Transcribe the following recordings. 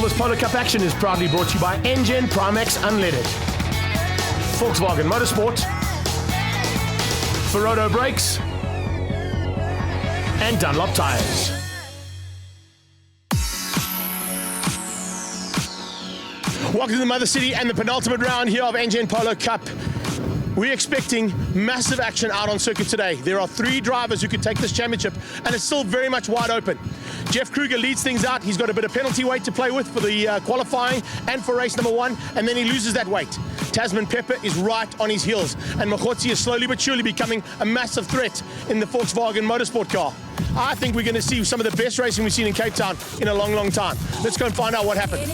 this Polo Cup action is proudly brought to you by Engen Primex Unleaded, Volkswagen Motorsport, Ferodo Brakes, and Dunlop Tires. Welcome to the Mother City and the penultimate round here of Engen Polo Cup. We're expecting massive action out on circuit today. There are 3 drivers who could take this championship, and it's still very much wide open. Jeff Kruger leads things out. He's got a bit of penalty weight to play with for the qualifying and for race number 1, and then he loses that weight. Tasmin Pepper is right on his heels, and Mokotsi is slowly but surely becoming a massive threat in the Volkswagen Motorsport car. I think we're going to see some of the best racing we've seen in Cape Town in a long, long time. Let's go and find out what happened.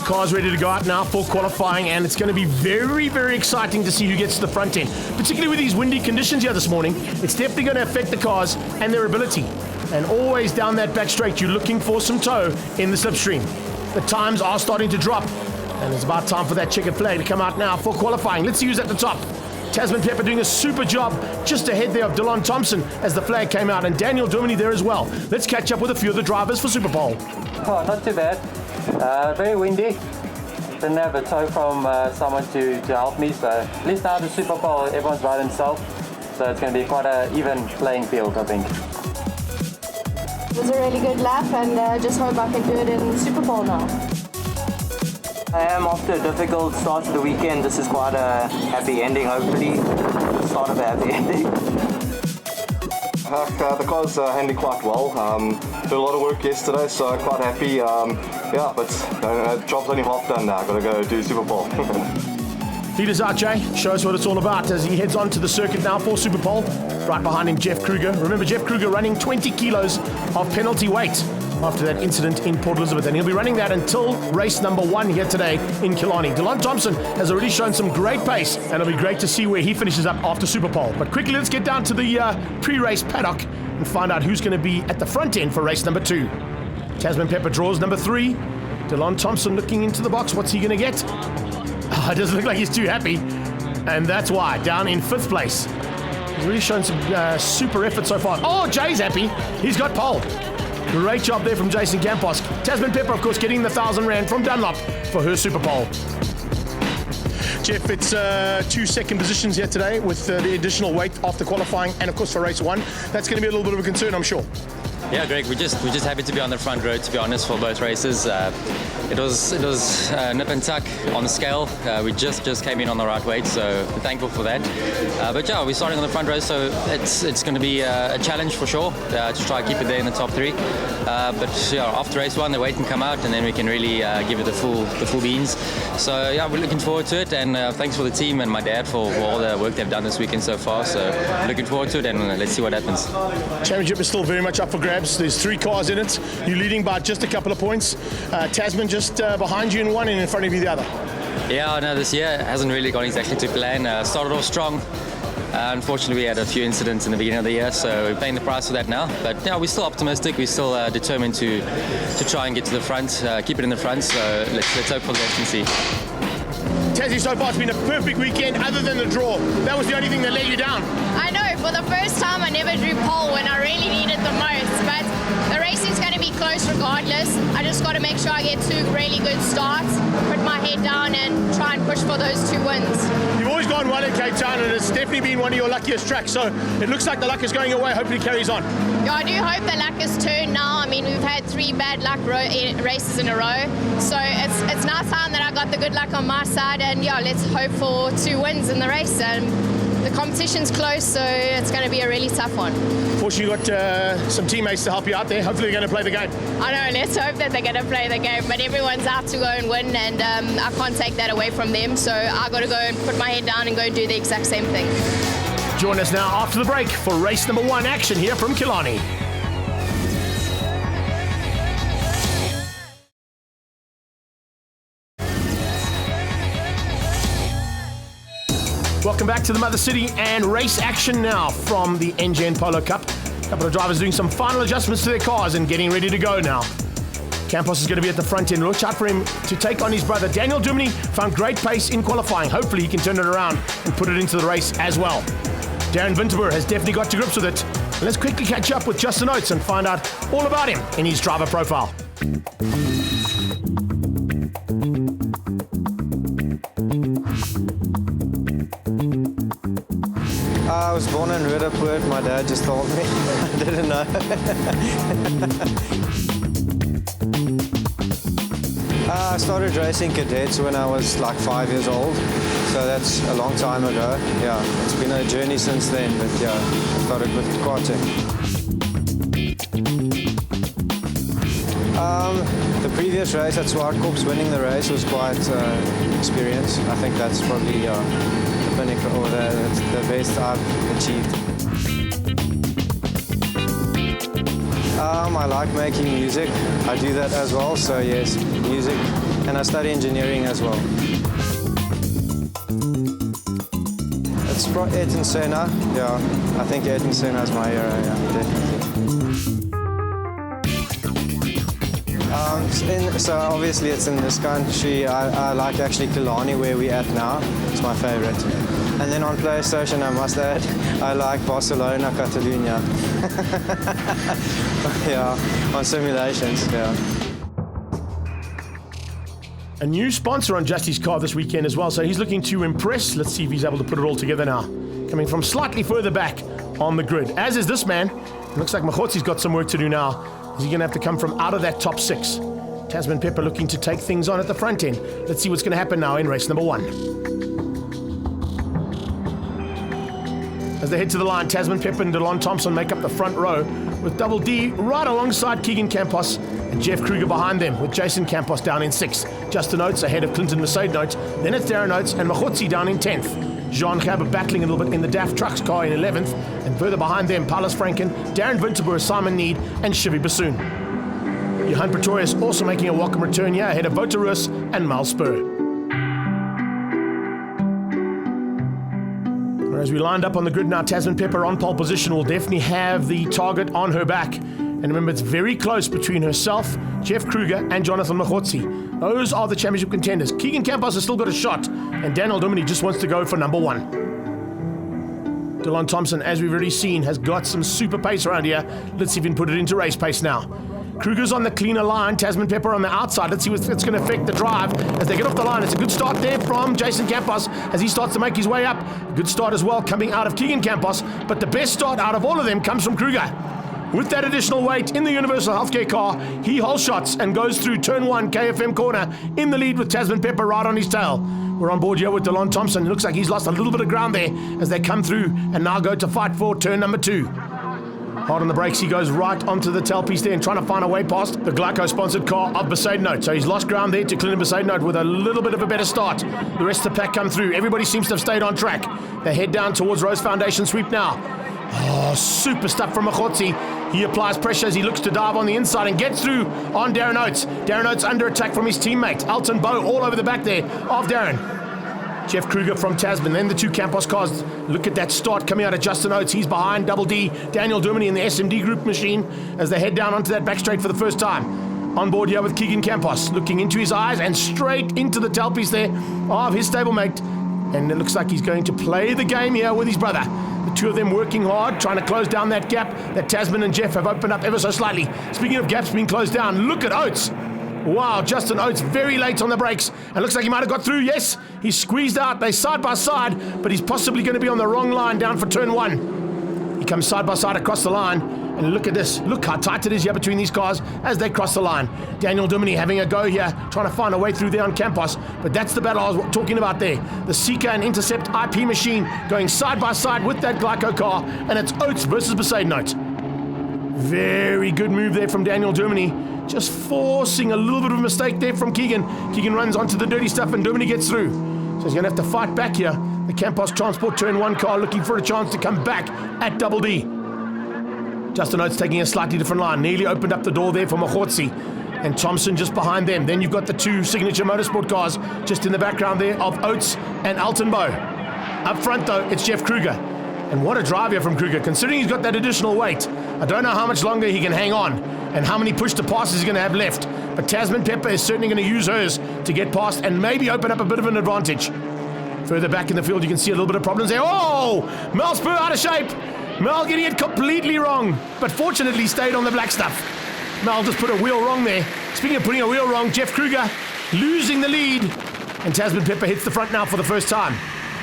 Car's ready to go out now for qualifying, and it's going to be very, very exciting to see who gets to the front end. Particularly with these windy conditions here this morning, it's definitely going to affect the cars and their ability. And always down that back straight, you're looking for some tow in the slipstream. The times are starting to drop, and it's about time for that checkered flag to come out now for qualifying. Let's see who's at the top. Tasmin Pepper doing a super job just ahead there of Dylan Thompson as the flag came out, and Daniel Domini there as well. Let's catch up with a few of the drivers for Super Pole. Oh, not too bad. Very windy. Didn't have a tow from someone to help me, so at least now the Super Pole, everyone's by themselves, so it's going to be quite an even playing field, I think. It was a really good lap, and just hope I can do it in Super Pole now. I am after a difficult start to the weekend. This is quite a happy ending, hopefully. The start of a happy ending. The car's handling quite well. Did a lot of work yesterday, so quite happy. Yeah, but the job's only half done now. Got to go do Super Bowl. Lead us out, Jay. Show us what it's all about as he heads on to the circuit now for Super Pole. Right behind him, Jeff Kruger. Remember, Jeff Kruger running 20 kilos of penalty weight after that incident in Port Elizabeth, and he'll be running that until race number 1 here today in Killarney. Dylan Thompson has already shown some great pace, and it'll be great to see where he finishes up after Super Pole. But quickly, let's get down to the pre-race paddock and find out who's going to be at the front end for race number 2. Tasmin Pepper draws number 3. Dylan Thompson looking into the box. What's he going to get? Oh, it doesn't look like he's too happy, and that's why, down in 5th place. He's really shown some super effort so far. Oh, Jay's happy. He's got pole. Great job there from Jason Campos. Tasmin Pepper, of course, getting the 1,000 Rand from Dunlop for her Super Pole. Jeff, it's 2 second positions here today with the additional weight after qualifying, and of course for race 1. That's going to be a little bit of a concern, I'm sure. Yeah, Greg, we're just happy to be on the front row, to be honest, for both races. It was nip and tuck on the scale. We just came in on the right weight, so we're thankful for that. But yeah, we're starting on the front row, so it's going to be a challenge for sure to try and keep it there in the top 3. But yeah, after race 1, the weight can come out, and then we can really give it the full beans. So yeah, we're looking forward to it, and thanks for the team and my dad for all the work they've done this weekend so far. So looking forward to it, and let's see what happens. Championship is still very much up for grabs. There's 3 cars in it. You're leading by just a couple of points. Tasmin just behind you in one and in front of you the other. Yeah, no, this year hasn't really gone exactly to plan. Started off strong. Unfortunately, we had a few incidents in the beginning of the year, so we're paying the price for that now. But yeah, we're still optimistic. We're still determined to try and get to the front, keep it in the front. So let's hope for the best and see. Tassie, so far it's been a perfect weekend other than the draw. That was the only thing that let you down. I know, for the first time I never drew pole when I really needed the most, but the racing's going to be close regardless. I just got to make sure I get 2 really good starts, put my head down and try and push for those 2 wins. You've always gone well in Cape Town, and it's definitely been one of your luckiest tracks, so it looks like the luck is going your way. Hopefully it carries on. Yeah, I do hope the luck has turned now. I mean, we've had 3 bad luck races in a row, so it's now time that I got the good luck on my side, and yeah, let's hope for 2 wins in the race. The competition's close, so it's going to be a really tough one. Fortunately, you've got some teammates to help you out there. Hopefully they're going to play the game. I know, let's hope that they're going to play the game, but everyone's out to go and win, and I can't take that away from them, so I got to go and put my head down and go and do the exact same thing. Join us now after the break for race number 1 action here from Killarney. Welcome back to the Mother City and race action now from the Engen Polo Cup. A couple of drivers doing some final adjustments to their cars and getting ready to go now. Campos is going to be at the front end. Watch out for him to take on his brother. Daniel Domini found great pace in qualifying. Hopefully he can turn it around and put it into the race as well. Darren Winterberg has definitely got to grips with it. And let's quickly catch up with Justin Oates and find out all about him in his driver profile. I was born in Ridderpoort. My dad just told me. I didn't know. I started racing cadets when I was like 5 years old. So that's a long time ago. Yeah, it's been a journey since then. But yeah, I started with karting. The previous race at Zwartkops, winning the race was quite experience. I think that's probably the pinnacle or the best I've achieved. I like making music. I do that as well, so yes, music. And I study engineering as well. It's Ayrton Senna. Yeah, I think Ayrton Senna is my hero, yeah, definitely. So obviously it's in this country. I like actually Killarney, where we're at now. It's my favorite. And then on PlayStation, I must add, I like Barcelona, Catalunya. Yeah, on simulations, yeah. A new sponsor on Justy's car this weekend as well, so he's looking to impress. Let's see if he's able to put it all together now. Coming from slightly further back on the grid, as is this man. It looks like Makhotzi's got some work to do now. Is he going to have to come from out of that top 6? Tasmin Pepper looking to take things on at the front end. Let's see what's going to happen now in race number 1. As they head to the line, Tasmin Pepper and DeLon Thompson make up the front row, with Double D right alongside Keegan Campos and Jeff Kruger behind them, with Jason Campos down in 6th. Justin Oates ahead of Clinton Mercedes. Then it's Darren Oates and Makhotzi down in 10th. Jean Gabber battling a little bit in the DAF Trucks car in 11th, and further behind them, Paulus Franken, Darren Winterboer, Simon Need, and Chevy Bassoon. Johan Pretorius also making a welcome return here ahead of Voterus and Mal Spur. As we lined up on the grid now, Tasmin Pepper on pole position will definitely have the target on her back. And remember, it's very close between herself, Jeff Kruger, and Jonathan Makhotzi. Those are the championship contenders. Keegan Campos has still got a shot, and Daniel Domini just wants to go for number 1. DeLon Thompson, as we've already seen, has got some super pace around here. Let's see if we can put it into race pace now. Kruger's on the cleaner line, Tasmin Pepper on the outside. Let's see what's going to affect the drive as they get off the line. It's a good start there from Jason Campos as he starts to make his way up. A good start as well coming out of Keegan Campos, but the best start out of all of them comes from Kruger. With that additional weight in the Universal Healthcare car, he hole shots and goes through turn 1 KFM corner in the lead with Tasmin Pepper right on his tail. We're on board here with DeLon Thompson. It looks like he's lost a little bit of ground there as they come through and now go to fight for turn number 2. Hard on the brakes, he goes right onto the tailpiece there and trying to find a way past the Glyco-sponsored car of Mercedes. So he's lost ground there to Clinton Mercedes with a little bit of a better start. The rest of the pack come through. Everybody seems to have stayed on track. They head down towards Rose Foundation sweep now. Oh, super stuff from Makhotzi. He applies pressure as he looks to dive on the inside and gets through on Darren Oates. Darren Oates under attack from his teammate, Alton Bow, all over the back there of Darren. Jeff Kruger from Tasmin, then the 2 Campos cars. Look at that start coming out of Justin Oates. He's behind Double D, Daniel Domini in the SMD group machine as they head down onto that back straight for the first time. On board here with Keegan Campos, looking into his eyes and straight into the tailpiece there of his stablemate. And it looks like he's going to play the game here with his brother. The 2 of them working hard, trying to close down that gap that Tasmin and Jeff have opened up ever so slightly. Speaking of gaps being closed down, look at Oates. Wow, Justin Oates very late on the brakes. And looks like he might have got through. Yes, he's squeezed out. They're side by side, but he's possibly going to be on the wrong line down for turn 1. He comes side by side across the line. And look at this. Look how tight it is here between these cars as they cross the line. Daniel Domini having a go here, trying to find a way through there on Campos. But that's the battle I was talking about there. The Seeker and Intercept IP machine going side by side with that Glyco car. And it's Oates versus Mercedes. Very good move there from Daniel Domini. Just forcing a little bit of a mistake there from Keegan. Keegan runs onto the dirty stuff and Domini gets through. So he's going to have to fight back here. The Campos Transport turn 1 car looking for a chance to come back at Double D. Justin Oates taking a slightly different line. Nearly opened up the door there for Makhotzi. And Thompson just behind them. Then you've got the 2 Signature Motorsport cars just in the background there of Oates and Alton Bow. Up front though, it's Jeff Kruger. And what a drive here from Kruger, considering he's got that additional weight. I don't know how much longer he can hang on and how many push to passes he's going to have left. But Tasmin Pepper is certainly going to use hers to get past and maybe open up a bit of an advantage. Further back in the field, you can see a little bit of problems there. Oh! Mal Spur out of shape. Mal getting it completely wrong, but fortunately stayed on the black stuff. Mal just put a wheel wrong there Speaking of putting a wheel wrong, Jeff Kruger losing the lead. And Tasmin Pepper hits the front now for the first time.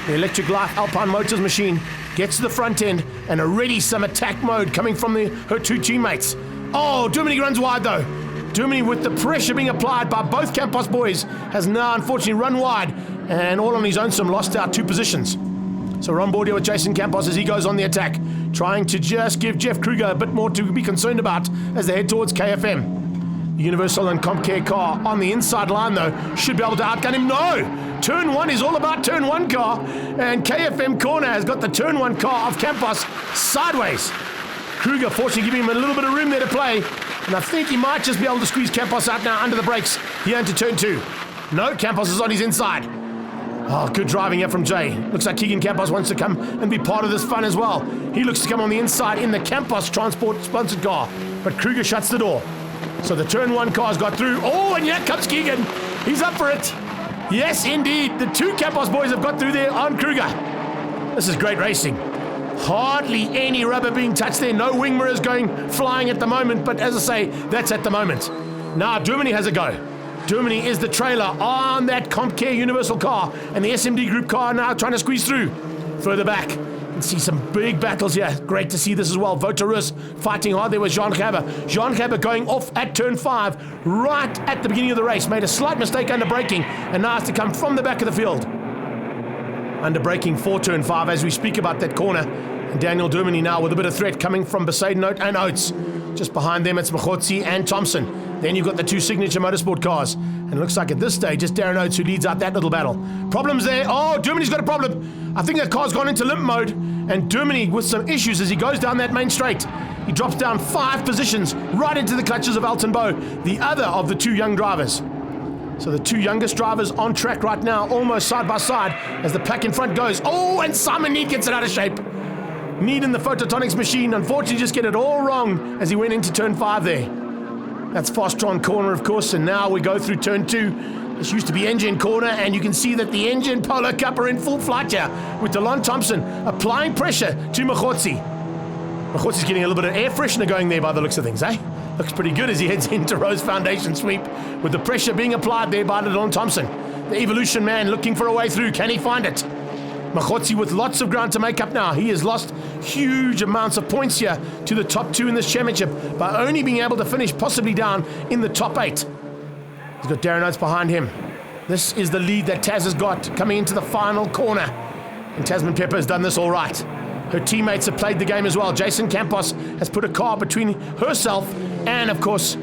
The Electric Life Alpine Motors machine gets to the front end, and already some attack mode coming from her two teammates. Oh, Dumini runs wide though. Dumini, with the pressure being applied by both Campos boys, has now unfortunately run wide, and all on his own lost out 2 positions. So we're on board here with Jason Campos as he goes on the attack, trying to just give Jeff Kruger a bit more to be concerned about as they head towards KFM. The Universal and Comcare car on the inside line though should be able to outgun him. No! Turn 1 is all about turn 1 car, and KFM corner has got the turn 1 car of Campos sideways. Kruger fortunately giving him a little bit of room there to play, and I think he might just be able to squeeze Campos out now under the brakes here into turn 2. No, Campos is on his inside. Oh, good driving here from Jay. Looks like Keegan Campos wants to come and be part of this fun as well. He looks to come on the inside in the Campos Transport sponsored car, but Kruger shuts the door. So the turn 1 car's got through. Oh, and here comes Keegan. He's up for it. Yes, indeed. The 2 Campos boys have got through there on Kruger. This is great racing. Hardly any rubber being touched there. No wing mirrors going flying at the moment, but as I say, that's at the moment. Now Dumini has a go. Dumini is the trailer on that Comcare Universal car, and the SMD Group car now trying to squeeze through. Further back, you can see some big battles here. Great to see this as well. Votarus fighting hard there with Jean Gerber. Jean Gerber going off at turn 5 right at the beginning of the race. Made a slight mistake under braking, and now has to come from the back of the field. Under braking for turn 5 as we speak about that corner. And Daniel Dumini now with a bit of threat coming from Besaiden and Oates. Just behind them it's Machotsi and Thompson. Then you've got the 2 Signature Motorsport cars. And it looks like at this stage it's Darren Oates who leads out that little battle. Problems there. Oh, Dumini's got a problem. I think that car's gone into limp mode. And Dumini with some issues as he goes down that main straight. He drops down 5 positions right into the clutches of Elton Bow, the other of the 2 young drivers. So the 2 youngest drivers on track right now, almost side by side as the pack in front goes. Oh, and Simon Need gets it out of shape. Need in the Phototonics machine, unfortunately just get it all wrong as he went into turn 5 there. That's Fostron corner, of course, and now we go through turn 2. This used to be Engen corner, and you can see that the Engen Polo Cup are in full flight here with Delon Thompson applying pressure to Machotsi. Machotsi's getting a little bit of air freshener going there by the looks of things, eh? Looks pretty good as he heads into Rose Foundation sweep with the pressure being applied there by Delon Thompson. The Evolution man looking for a way through. Can he find it? Machotsi with lots of ground to make up now. He has lost huge amounts of points here to the top 2 in this championship by only being able to finish possibly down in the top 8. He's got Darren Oates behind him. This is the lead that Taz has got coming into the final corner. And Tasmin Pepper has done this all right. Her teammates have played the game as well. Jason Campos has put a car between herself and, of course,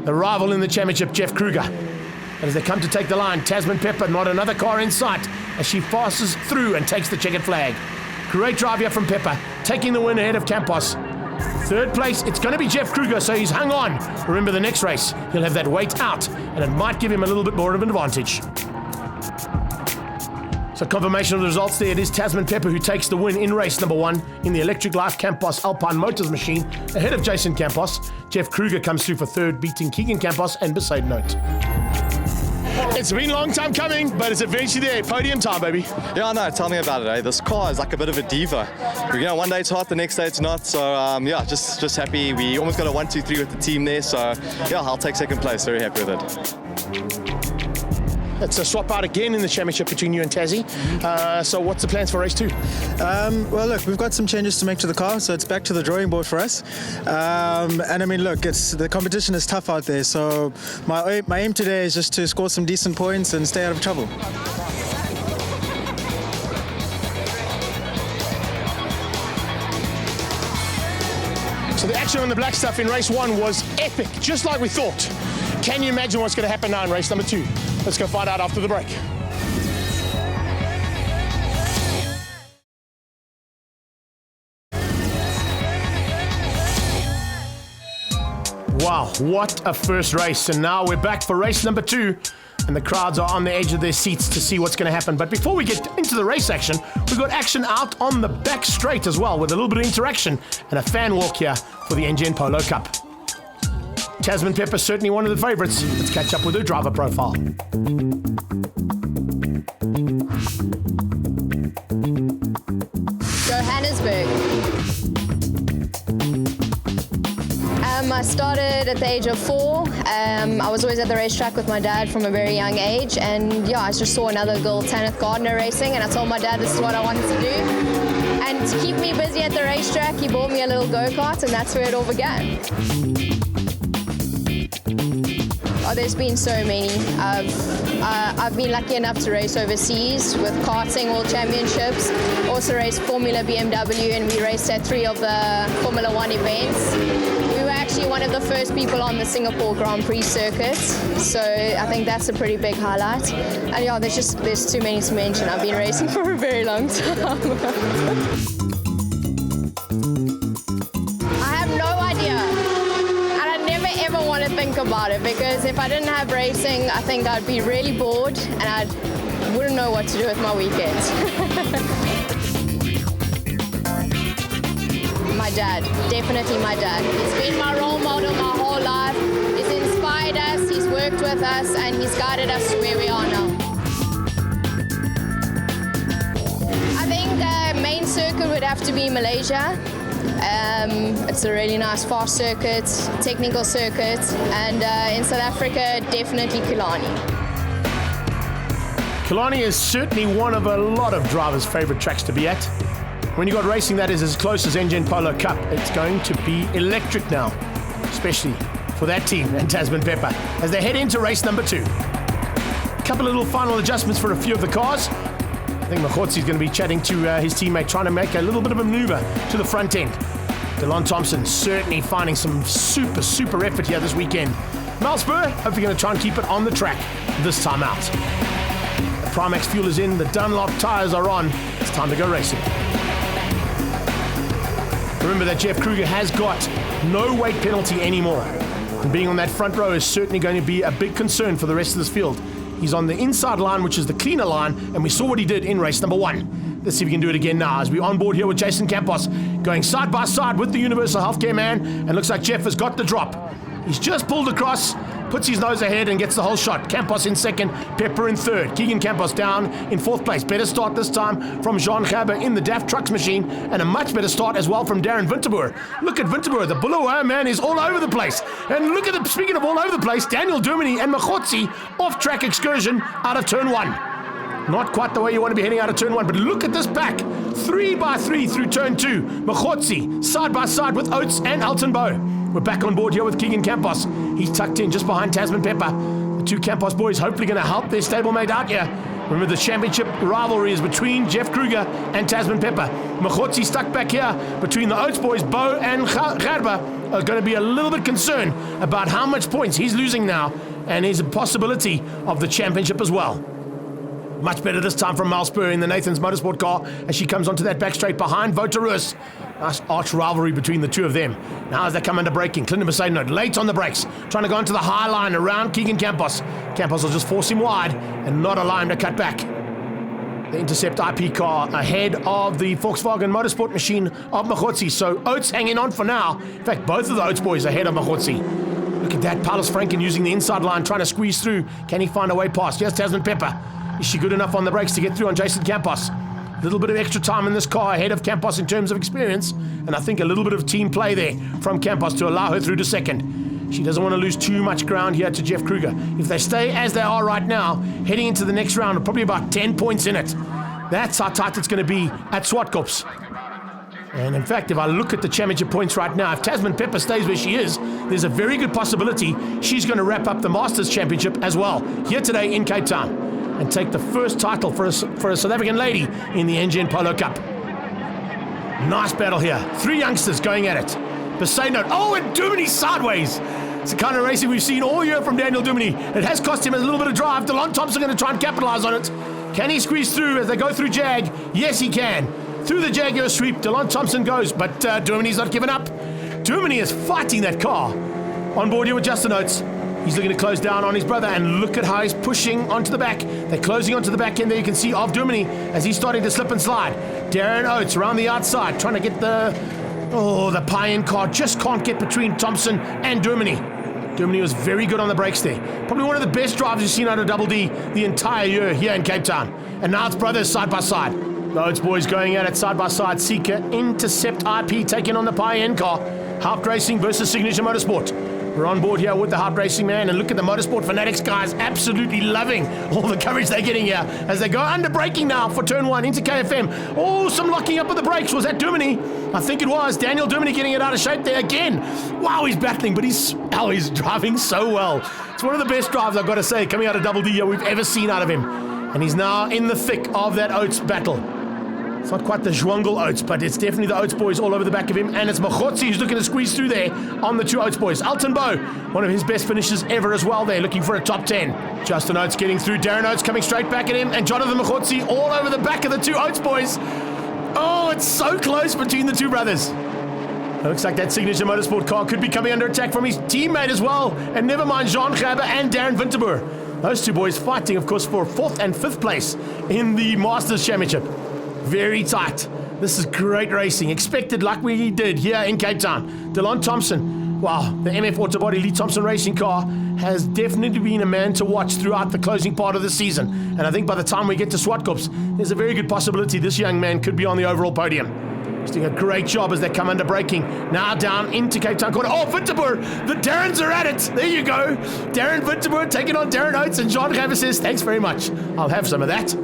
the rival in the championship, Jeff Kruger. And as they come to take the line, Tasmin Pepper, not another car in sight, as she passes through and takes the checkered flag. Great drive here from Pepper, taking the win ahead of Campos. 3rd place, it's going to be Jeff Kruger, so he's hung on. Remember, the next race, he'll have that weight out, and it might give him a little bit more of an advantage. So confirmation of the results there. It is Tasmin Pepper who takes the win in race number 1 in the Electric Life Campos Alpine Motors machine, ahead of Jason Campos. Jeff Kruger comes through for 3rd, beating Keegan Campos and Besaiden Note. It's been a long time coming, but it's eventually there. Podium time, baby. Yeah, I know. Tell me about it, eh? This car is like a bit of a diva. You know, one day it's hot, the next day it's not. So, yeah, just happy. We almost got a 1-2-3 with the team there. So, yeah, I'll take 2nd place. Very happy with it. It's a swap out again in the championship between you and Tassie. So what's the plans for race 2? Well, look, we've got some changes to make to the car, so it's back to the drawing board for us. And I mean, look, the competition is tough out there. So my aim today is just to score some decent points and stay out of trouble. So the action on the black stuff in race 1 was epic, just like we thought. Can you imagine what's going to happen now in race number 2? Let's go find out after the break. Wow, what a first race. And now we're back for race number 2. And the crowds are on the edge of their seats to see what's going to happen. But before we get into the race action, we've got action out on the back straight as well, with a little bit of interaction and a fan walk here for the Engen Polo Cup. Tasmin Pepper, certainly one of the favourites. Let's catch up with her driver profile. Johannesburg. I started at the age of 4. I was always at the racetrack with my dad from a very young age, and yeah, I just saw another girl, Tanith Gardner, racing, and I told my dad this is what I wanted to do. And to keep me busy at the racetrack, he bought me a little go-kart, and that's where it all began. Oh, there's been so many. I've been lucky enough to race overseas with karting World Championships, also raced Formula BMW, and we raced at 3 of the Formula 1 events. We were actually one of the first people on the Singapore Grand Prix circuit, so I think that's a pretty big highlight. And yeah, there's too many to mention. I've been racing for a very long time. I have no idea. Ever want to think about it, because if I didn't have racing, I think I'd be really bored and I wouldn't know what to do with my weekends. My dad, definitely my dad. He's been my role model my whole life. He's inspired us, he's worked with us, and he's guided us to where we are now. I think the main circuit would have to be Malaysia. It's a really nice fast circuit, technical circuit, and in South Africa, definitely Killarney. Killarney is certainly one of a lot of drivers' favourite tracks to be at. When you got racing that is as close as Engen Polo Cup, it's going to be electric now, especially for that team and Tasmin Pepper as they head into race number 2. A couple of little final adjustments for a few of the cars. I think Machotsi is going to be chatting to his teammate, trying to make a little bit of a maneuver to the front end. Delon Thompson certainly finding some super effort here this weekend. Mel Spur hopefully going to try and keep it on the track this time out. The Primax fuel is in, the Dunlop tyres are on. It's time to go racing. Remember that Jeff Kruger has got no weight penalty anymore. And being on that front row is certainly going to be a big concern for the rest of this field. He's on the inside line, which is the cleaner line, and we saw what he did in race number 1. Let's see if we can do it again now as we're on board here with Jason Campos, going side by side with the Universal Healthcare man, and looks like Jeff has got the drop. He's just pulled across, puts his nose ahead and gets the whole shot. Campos in second, Pepper in third. Keegan Campos down in 4th place. Better start this time from Jean Gerber in the DAF Trucks machine, and a much better start as well from Darren Winterboer. Look at Winterboer, the Bulawayo man is all over the place. And look at them, speaking of all over the place, Daniel Dermody and Machotsi off-track excursion out of turn 1. Not quite the way you want to be heading out of turn 1, but look at this pack. 3 by 3 through turn 2. Machotsi side by side with Oates and Elton Bow. We're back on board here with Keegan Campos. He's tucked in just behind Tasmin Pepper. The 2 Campos boys hopefully going to help their stablemate out here. Remember, the championship rivalry is between Jeff Kruger and Tasmin Pepper. Machotsi stuck back here between the Oates boys. Bow and Gerber are going to be a little bit concerned about how much points he's losing now and his possibility of the championship as well. Much better this time from Mel Spur in the Nathan's Motorsport car as she comes onto that back straight behind Voterus. Nice arch rivalry between the two of them. Now as they come under braking, Clinton Mercedes late on the brakes, trying to go into the high line around Keegan Campos. Campos will just force him wide and not allow him to cut back. The Intercept IP car ahead of the Volkswagen Motorsport machine of Machotsi. So Oates hanging on for now. In fact, both of the Oates boys ahead of Machotsi. Look at that, Paulus Franken using the inside line, trying to squeeze through. Can he find a way past? Here's Tasmin Pepper. Is she good enough on the brakes to get through on Jason Campos? A little bit of extra time in this car ahead of Campos in terms of experience, and I think a little bit of team play there from Campos to allow her through to second. She doesn't want to lose too much ground here to Jeff Kruger. If they stay as they are right now, heading into the next round, probably about 10 points in it. That's how tight it's going to be at Swartkops. And in fact, if I look at the championship points right now, if Tasmin Pepper stays where she is, there's a very good possibility she's going to wrap up the Masters Championship as well, here today in Cape Town, and take the first title for a South African lady in the Engen Polo Cup. Nice battle here. 3 youngsters going at it. Beseno, oh, and Duminy sideways. It's the kind of racing we've seen all year from Daniel Duminy. It has cost him a little bit of drive. Delon Thompson going to try and capitalize on it. Can he squeeze through as they go through Jag? Yes, he can. Through the Jaguar sweep, Delon Thompson goes, but Duminy's not giving up. Duminy is fighting that car. On board here with Justin Oates. He's looking to close down on his brother, and look at how he's pushing onto the back. They're closing onto the back end there. You can see of Duminy as he's starting to slip and slide. Darren Oates around the outside, trying to get the Pie-In car. Just can't get between Thompson and Duminy. Duminy was very good on the brakes there. Probably one of the best drivers you've seen out of Double D the entire year here in Cape Town. And now it's brothers side by side. The Oates boys going at it side by side. Seeker Intercept IP taking on the Pie-In car. Harp Racing versus Signature Motorsport. We're on board here with the Harp Racing man, and look at the Motorsport Fanatics guys absolutely loving all the coverage they're getting here as they go under braking now for turn 1 into KFM. Oh, some locking up of the brakes. Was that Duminy? I think it was. Daniel Duminy getting it out of shape there again. Wow, he's battling, but he's driving so well. It's one of the best drives, I've got to say, coming out of Double D here we've ever seen out of him. And he's now in the thick of that Oates battle. It's not quite the Zwangle Oates, but it's definitely the Oates boys all over the back of him. And it's Machotzi who's looking to squeeze through there on the two Oates boys. Alton Bow, one of his best finishes ever as well there, looking for a top 10. Justin Oates getting through. Darren Oates coming straight back at him. And Jonathan Machotzi all over the back of the two Oates boys. Oh, it's so close between the two brothers. It looks like that Signature Motorsport car could be coming under attack from his teammate as well. And never mind Jean Gerber and Darren Winterboer. Those two boys fighting, of course, for 4th and 5th place in the Masters Championship. Very tight. This is great racing. Expected like we did here in Cape Town. Delon Thompson, wow, the MF Autobody Lee Thompson racing car has definitely been a man to watch throughout the closing part of the season. And I think by the time we get to Swartkops, there's a very good possibility this young man could be on the overall podium. He's doing a great job as they come under braking. Now down into Cape Town corner. Oh, Winterboer! The Darrens are at it! There you go. Darren Winterboer taking on Darren Oates, and John Gavis says, thanks very much. I'll have some of that.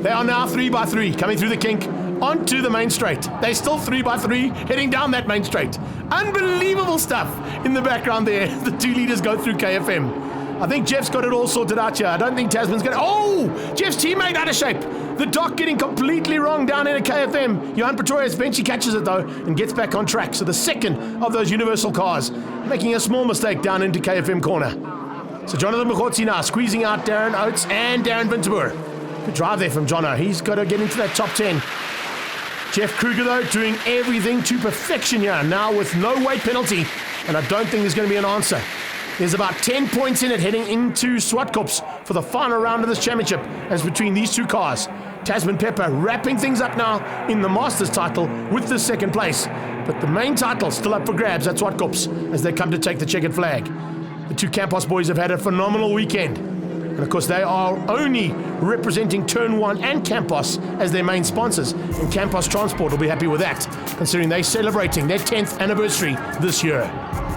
They are now 3x3 coming through the kink onto the main straight. They're still 3x3 heading down that main straight. Unbelievable stuff in the background there. The two leaders go through KFM. I think Jeff's got it all sorted out here. I don't think Tasman's going to... Oh! Jeff's teammate out of shape. The dock getting completely wrong down in a KFM. Johan Pretorius eventually catches it though and gets back on track. So the second of those universal cars making a small mistake down into KFM corner. So Jonathan Machotzi now squeezing out Darren Oates and Darren Winterboer. Good drive there from Jono. He's got to get into that top 10. Jeff Kruger, though, doing everything to perfection here. Now with no weight penalty, and I don't think there's going to be an answer. There's about 10 points in it heading into Swartkops for the final round of this championship as between these two cars. Tasman Pepper wrapping things up now in the Masters title with the second place. But the main title still up for grabs at Swartkops as they come to take the checkered flag. The two Campos boys have had a phenomenal weekend. And of course, they are only representing Turn 1 and Campos as their main sponsors. And Campos Transport will be happy with that, considering they're celebrating their 10th anniversary this year.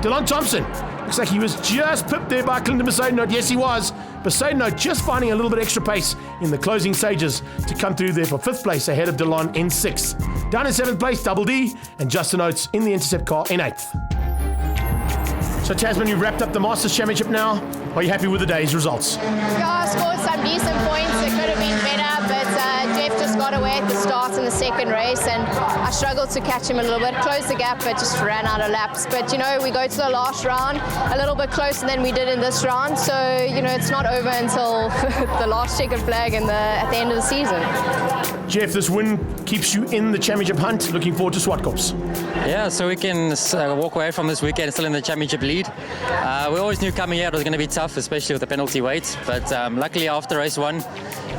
Delon Thompson, looks like he was just pipped there by Clinton Besaidenote. Yes, he was. Besaidenote just finding a little bit extra pace in the closing stages to come through there for 5th place ahead of Delon in 6th. Down in 7th place, Double D, and Justin Oates in the Intercept car in 8th. So Tasman, you've wrapped up the Masters Championship now. Are you happy with the day's results? Yeah, I scored some decent points. It could have been better, but Jeff just got away at the start in the second race, and I struggled to catch him a little bit. Closed the gap, but just ran out of laps. But, you know, we go to the last round a little bit closer than we did in this round, so, you know, it's not over until the last checkered flag at the end of the season. Jeff, this win keeps you in the championship hunt. Looking forward to Swartkops. Yeah, so we can walk away from this weekend still in the championship lead. We always knew coming here it was going to be tough, especially with the penalty weight. But luckily after race 1,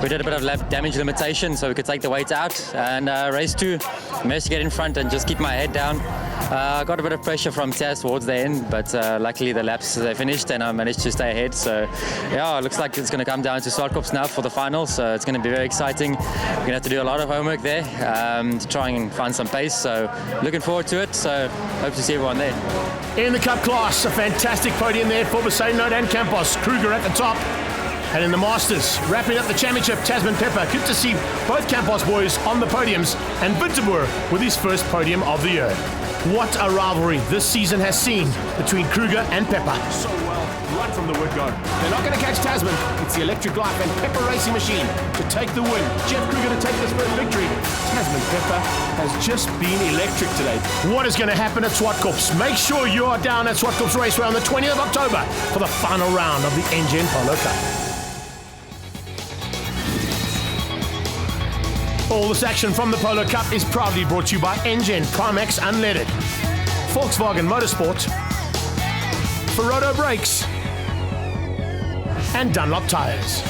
we did a bit of lap damage limitation so we could take the weight out. And race 2, managed to get in front and just keep my head down. Got a bit of pressure from Taz towards the end, but luckily the laps they finished and I managed to stay ahead. So yeah, it looks like it's going to come down to Swartkops now for the final. So it's going to be very exciting. We're going to have to do a lot of homework there to try and find some pace. So looking forward to it. So hope to see everyone there. In the Cup class, a fantastic podium there for Besaidenote and Campos. Kruger at the top. And in the Masters, wrapping up the championship, Tasman Pepper. Good to see both Campos boys on the podiums, and Winterboer with his first podium of the year. What a rivalry this season has seen between Kruger and Pepper. So well, right from the word go. They're not going to catch Tasman. It's the Electric Life and Pepper Racing Machine to take the win. Jeff Kruger to take this first victory. Tasman Pepper has just been electric today. What is going to happen at Swartkops? Make sure you are down at Swartkops Raceway on the 20th of October for the final round of the Engen Polo Cup. All this action from the Polo Cup is proudly brought to you by Engen Primex Unleaded, Volkswagen Motorsport, Ferodo Brakes, and Dunlop Tires.